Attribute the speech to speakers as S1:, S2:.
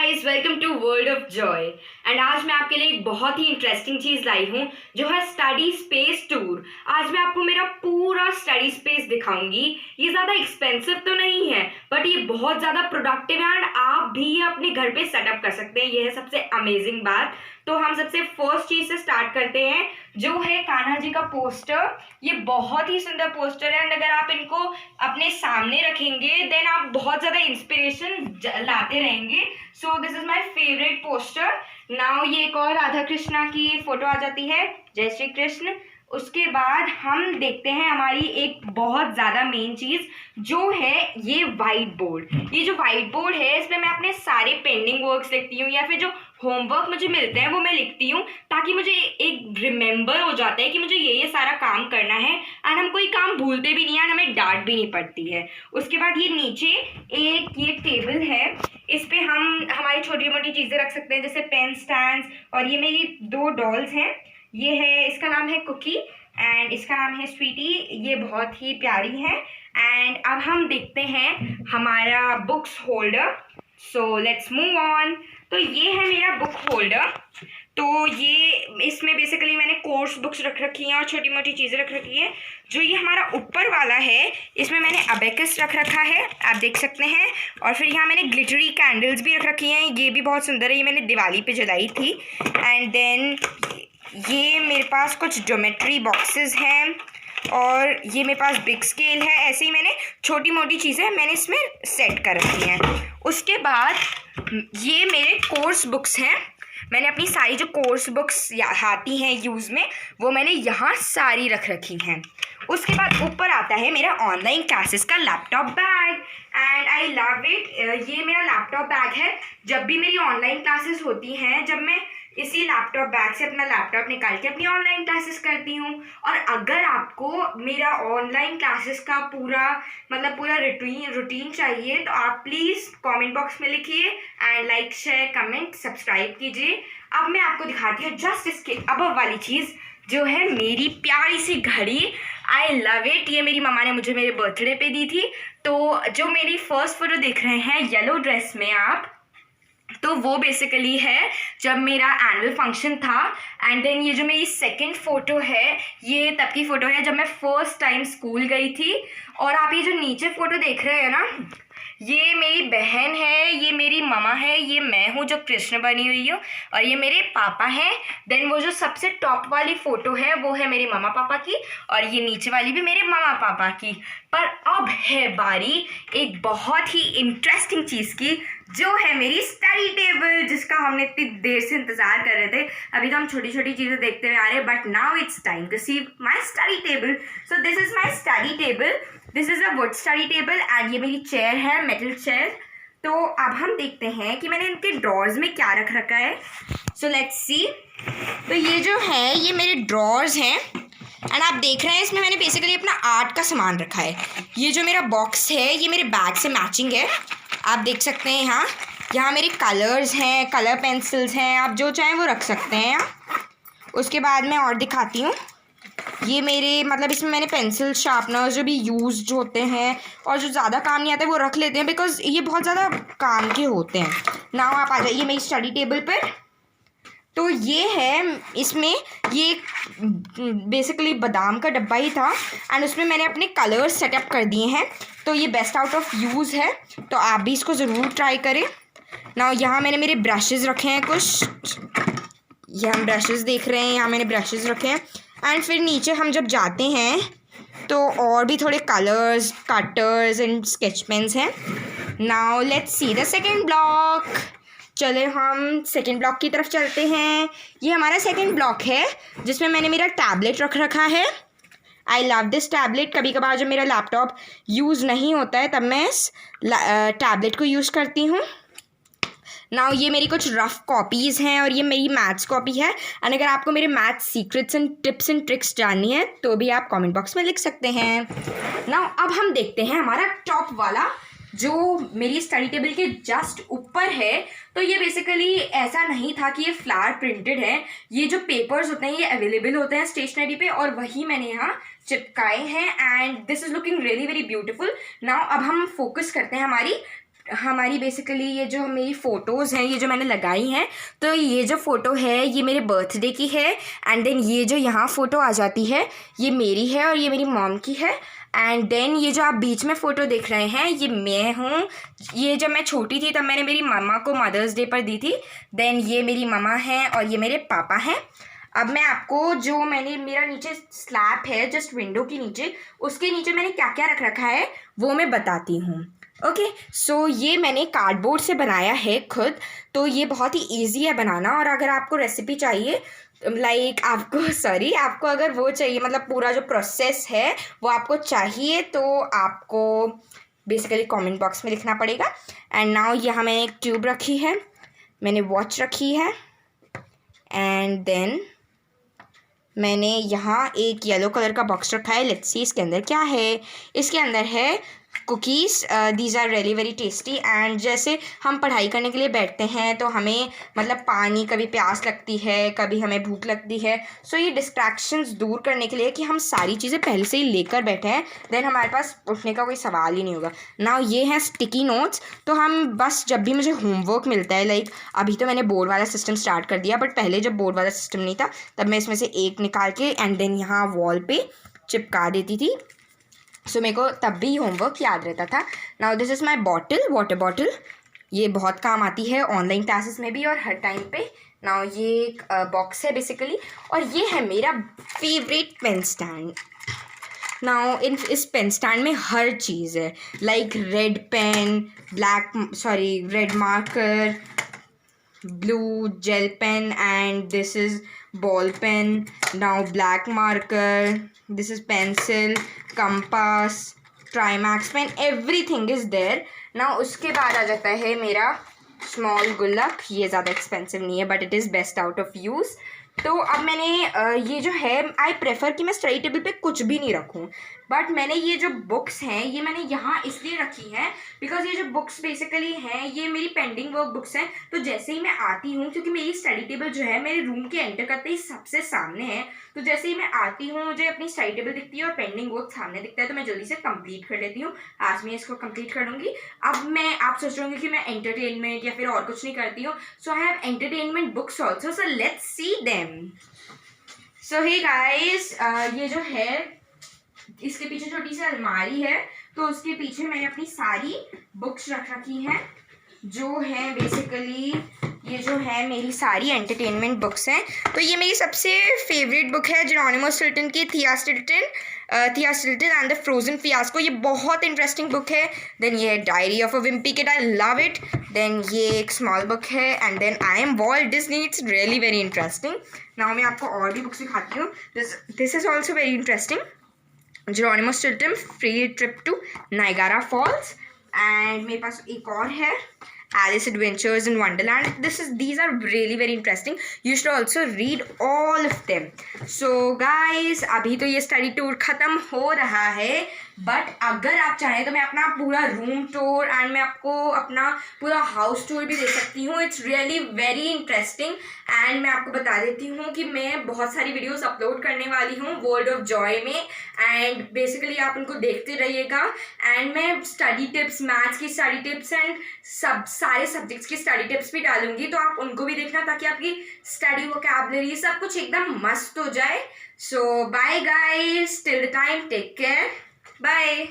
S1: Guys, welcome to world of joy. And आज मैं आपके लिए एक बहुत ही इंटरेस्टिंग चीज़ लाई हूँ जो है स्टडी स्पेस टूर। आज मैं आपको मेरा पूरा स्टडी स्पेस दिखाऊंगी। ये ज़्यादा एक्सपेंसिव तो नहीं है बट ये बहुत ज़्यादा प्रोडक्टिव है एंड आप भी ये अपने घर पे सेटअप कर सकते हैं। ये है सबसे अमेजिंग बात। तो हम सबसे फर्स्ट चीज़ से स्टार्ट करते हैं जो है कान्हा जी का पोस्टर। ये बहुत ही सुंदर पोस्टर है एंड अगर आप इनको अपने सामने रखेंगे देन आप बहुत ज़्यादा इंस्पिरेशन लाते रहेंगे। So this is my favourite poster. Now ये एक और राधा कृष्णा की फोटो आ जाती है, जय श्री कृष्ण। उसके बाद हम देखते हैं हमारी एक बहुत ज़्यादा मेन चीज़ जो है ये वाइट बोर्ड। ये जो वाइट बोर्ड है इसमें मैं अपने सारे पेंडिंग वर्क्स लिखती हूँ या फिर जो होमवर्क मुझे मिलते हैं वो मैं लिखती हूँ ताकि मुझे एक रिमेंबर हो जाता है कि मुझे ये सारा काम करना है एंड हम कोई काम भूलते भी नहीं है, हमें डांट भी नहीं पड़ती है। उसके बाद ये नीचे एक ये टेबल है, इस पे हम हमारी छोटी मोटी चीज़ें रख सकते हैं जैसे पेन स्टैंड्स। और ये मेरी 2 डॉल्स हैं, ये है इसका नाम है कुकी एंड इसका नाम है स्वीटी। ये बहुत ही प्यारी है। एंड अब हम देखते हैं हमारा books holder. So let's move on. तो ये है मेरा बुक होल्डर। तो ये इसमें बेसिकली मैंने कोर्स बुक्स रख रखी हैं और छोटी मोटी चीज़ें रख रखी हैं। जो ये हमारा ऊपर वाला है इसमें मैंने अबेकस रख रखा है, आप देख सकते हैं। और फिर यहाँ मैंने ग्लिटरी कैंडल्स भी रख रखी हैं, ये भी बहुत सुंदर है, ये मैंने दिवाली पे जलाई थी। एंड देन ये मेरे पास कुछ ज्योमेट्री बॉक्सेस हैं और ये मेरे पास बिग स्केल है। ऐसे ही मैंने छोटी मोटी चीज़ें मैंने इसमें सेट कर रखी हैं। उसके बाद ये मेरे कोर्स बुक्स हैं, मैंने अपनी सारी जो कोर्स बुक्स आती हैं यूज़ में वो मैंने यहाँ सारी रख रखी हैं। उसके बाद ऊपर आता है मेरा ऑनलाइन क्लासेस का laptop bag and I love it. ये मेरा लैपटॉप बैग है। जब भी मेरी ऑनलाइन क्लासेस होती हैं जब मैं इसी लैपटॉप बैग से अपना लैपटॉप निकाल के अपनी ऑनलाइन क्लासेस करती हूँ। और अगर आपको मेरा ऑनलाइन क्लासेस का पूरा रूटीन चाहिए तो आप प्लीज़ कमेंट बॉक्स में लिखिए and like share comment subscribe कीजिए। अब मैं आपको दिखाती हूँ जस्ट इसके अबव वाली चीज़ जो है मेरी प्यारी सी घड़ी। आई लव इट। ये मेरी मम्मा ने मुझे मेरे बर्थडे पे दी थी। तो जो मेरी फर्स्ट फोटो देख रहे हैं येलो ड्रेस में आप, तो वो बेसिकली है जब मेरा एनुअल फंक्शन था। एंड देन ये जो मेरी सेकंड फ़ोटो है ये तब की फ़ोटो है जब मैं फर्स्ट टाइम स्कूल गई थी। और आप ये जो नीचे फ़ोटो देख रहे हैं ना, ये मेरी बहन है, ये मेरी मामा है, ये मैं हूँ जो कृष्ण बनी हुई हूँ और ये मेरे पापा हैं। देन वो जो सबसे टॉप वाली फ़ोटो है वो है मेरे मामा पापा की और ये नीचे वाली भी मेरे मामा पापा की। पर अब है बारी एक बहुत ही इंटरेस्टिंग चीज़ की जो है मेरी स्टडी टेबल, जिसका हमने इतनी देर से इंतज़ार कर रहे थे। अभी तो हम छोटी छोटी चीज़ें देखते हुए आ रहे हैं but now it's time to see my study table. So this is my study table. This is a wood study table and ये मेरी चेयर है, मेटल चेयर। तो अब हम देखते हैं कि मैंने इनके ड्रॉर्स में क्या रख रखा है। सो लेट्स सी। तो ये जो है ये मेरे ड्रॉर्स हैं एंड आप देख रहे हैं इसमें मैंने बेसिकली अपना आर्ट का सामान रखा है। ये जो मेरा बॉक्स है ये मेरे बैग से मैचिंग है, आप देख सकते हैं। यहाँ मेरे कलर्स हैं, कलर पेंसिल्स हैं, आप जो चाहें वो रख सकते हैं यहाँ। उसके बाद मैं और दिखाती हूँ। ये मेरे इसमें मैंने पेंसिल शार्पनर्स जो भी यूज्ड होते हैं और जो ज़्यादा काम नहीं आते वो रख लेते हैं बिकॉज ये बहुत ज़्यादा काम के होते हैं। नाउ आप आ जाइए मेरी स्टडी टेबल पर। तो ये है, इसमें ये बेसिकली बादाम का डब्बा ही था एंड उसमें मैंने अपने कलर्स सेटअप कर दिए हैं। तो ये बेस्ट आउट ऑफ यूज़ है, तो आप भी इसको ज़रूर ट्राई करें। ना यहाँ मैंने मेरे ब्रशेज़ रखे हैं कुछ, ये हम ब्रशेज़ देख रहे हैं, यहाँ मैंने ब्रशेज़ रखे हैं। एंड फिर नीचे हम जब जाते हैं तो और भी थोड़े colours, cutters and sketch pens हैं। Now let's see the second block. चले हम सेकेंड ब्लॉक की तरफ चलते हैं। ये हमारा सेकेंड ब्लॉक है जिसमें मैंने मेरा टैबलेट रख रखा है। I love this tablet. कभी कभार जब मेरा लैपटॉप यूज़ नहीं होता है तब मैं इस टैबलेट को यूज़ करती हूँ। नाउ ये मेरी कुछ रफ़ कॉपीज़ हैं और ये मेरी मैथ्स कॉपी है। एंड अगर आपको मेरे maths secrets and tips and tricks जाननी है तो भी आप कमेंट बॉक्स में लिख सकते हैं। नाउ अब हम देखते हैं हमारा टॉप वाला जो मेरी स्टडी टेबल के जस्ट ऊपर है। तो ये बेसिकली ऐसा नहीं था कि ये फ्लावर प्रिंटेड है, ये जो पेपर्स होते हैं ये अवेलेबल होते हैं स्टेशनरी पे और वही मैंने यहाँ चिपकाए हैं and this is looking really very beautiful. Now अब हम फोकस करते हैं हमारी हमारी बेसिकली ये जो मेरी फ़ोटोज़ हैं, ये जो मैंने लगाई हैं, तो ये जो फ़ोटो है ये मेरे बर्थडे की है। एंड देन ये जो यहाँ फ़ोटो आ जाती है ये मेरी है और ये मेरी मॉम की है। एंड देन ये जो आप बीच में फ़ोटो देख रहे हैं ये मैं हूँ। ये जब मैं छोटी थी तब मैंने मेरी मम्मा को मदर्स डे पर दी थी। देन ये मेरी मम्मा हैं और ये मेरे पापा हैं। अब मैं आपको जो मैंने मेरा नीचे स्लैब है जस्ट विंडो के नीचे, उसके नीचे मैंने क्या क्या रख रखा है वो मैं बताती हूँ। ओके, सो ये मैंने कार्डबोर्ड से बनाया है खुद। तो ये बहुत ही ईजी है बनाना। और अगर आपको रेसिपी चाहिए आपको अगर वो चाहिए, मतलब पूरा जो प्रोसेस है वो आपको चाहिए, तो आपको बेसिकली कमेंट बॉक्स में लिखना पड़ेगा। एंड नाउ यहाँ मैंने एक ट्यूब रखी है, मैंने वॉच रखी है। एंड देन मैंने यहाँ एक येलो कलर का बॉक्स रखा है। लेट्स सी इसके अंदर क्या है। इसके अंदर है cookies. These are really very tasty. And जैसे हम पढ़ाई करने के लिए बैठते हैं तो हमें मतलब पानी, कभी प्यास लगती है, कभी हमें भूख लगती है। सो ये डिस्ट्रैक्शंस दूर करने के लिए कि हम सारी चीज़ें पहले से ही लेकर बैठे हैं, देन हमारे पास उठने का कोई सवाल ही नहीं होगा। नाउ ये हैं स्टिकी नोट्स। तो हम बस जब भी मुझे होमवर्क मिलता है, लाइक अभी तो मैंने बोर्ड वाला सिस्टम स्टार्ट कर दिया, बट पहले जब बोर्ड वाला सिस्टम नहीं था तब मैं इसमें से एक निकाल के एंड देन यहाँ वॉल पे चिपका देती थी। सो मेरे को तब भी होमवर्क याद रहता था। Now this is my bottle, water bottle. ये बहुत काम आती है ऑनलाइन क्लासेस में भी और हर टाइम पे। नाउ ये एक बॉक्स है बेसिकली, और ये है मेरा फेवरेट पेन स्टैंड। नाउ इस पेन स्टैंड में हर चीज़ है, like red pen, red marker, blue gel pen, and this is ball pen. Now black marker, this is pencil, compass, trimax pen, everything is there. Now उसके बाद आ जाता है मेरा स्मॉल गुल्लक। ये ज़्यादा एक्सपेंसिव नहीं है but it is best out of use. तो अब मैंने ये जो है, आई प्रेफर कि मैं स्टडी टेबल पे कुछ भी नहीं रखूँ, बट मैंने ये जो बुक्स हैं ये मैंने यहाँ इसलिए रखी हैं बिकॉज ये जो बुक्स बेसिकली हैं ये मेरी पेंडिंग वर्क बुक्स हैं। तो जैसे ही मैं आती हूँ, क्योंकि मेरी स्टडी टेबल जो है मेरे रूम के एंटर करते ही सबसे सामने है, तो जैसे ही मैं आती हूँ मुझे अपनी स्टडी टेबल दिखती है और पेंडिंग वर्क सामने दिखता है, तो मैं जल्दी से कंप्लीट कर लेती हूँ। आज मैं इसको कंप्लीट कर लूँगी। अब आप सोच रहे होंगे कि मैं एंटरटेनमेंट या फिर और कुछ नहीं करती हूँ। So I have entertainment books also, so let's see them. So hey guys, ये जो है इसके पीछे छोटी सी अलमारी है, तो उसके पीछे मैंने अपनी सारी बुक्स रख रखी हैं, जो है बेसिकली ये जो है मेरी सारी एंटरटेनमेंट बुक्स हैं। तो ये मेरी सबसे फेवरेट बुक है जेरोनिमो स्टिल्टन की, Thea Stilton and the frozen fiasco. ये बहुत इंटरेस्टिंग बुक है। देन ये diary of a wimpy kid, I love it. Then ये एक स्मॉल बुक है। And then I am Walt Disney, it's really very interesting. Now मैं आपको और भी बुक्स दिखाती हूँ। This is also very interesting, Geronimo Stilton free trip to Niagara Falls. And मेरे पास एक और है, Alice Adventures in Wonderland. These are really very interesting. You should also read all of them. So guys, अभी तो ये study tour ख़त्म हो रहा है, बट अगर आप चाहें तो मैं अपना पूरा रूम टूर एंड मैं आपको अपना पूरा हाउस टूर भी दे सकती हूँ। It's really very interesting. And मैं आपको बता देती हूँ कि मैं बहुत सारी वीडियोस अपलोड करने वाली हूँ वर्ल्ड ऑफ जॉय में, एंड बेसिकली आप उनको देखते रहिएगा। एंड मैं स्टडी टिप्स, मैथ्स की स्टडी टिप्स एंड सारे सब्जेक्ट्स की स्टडी टिप्स भी डालूंगी, तो आप उनको भी देखना ताकि आपकी स्टडी वोकैबुलरी सब कुछ एकदम मस्त हो जाए। So bye guys, till the time, take care, bye.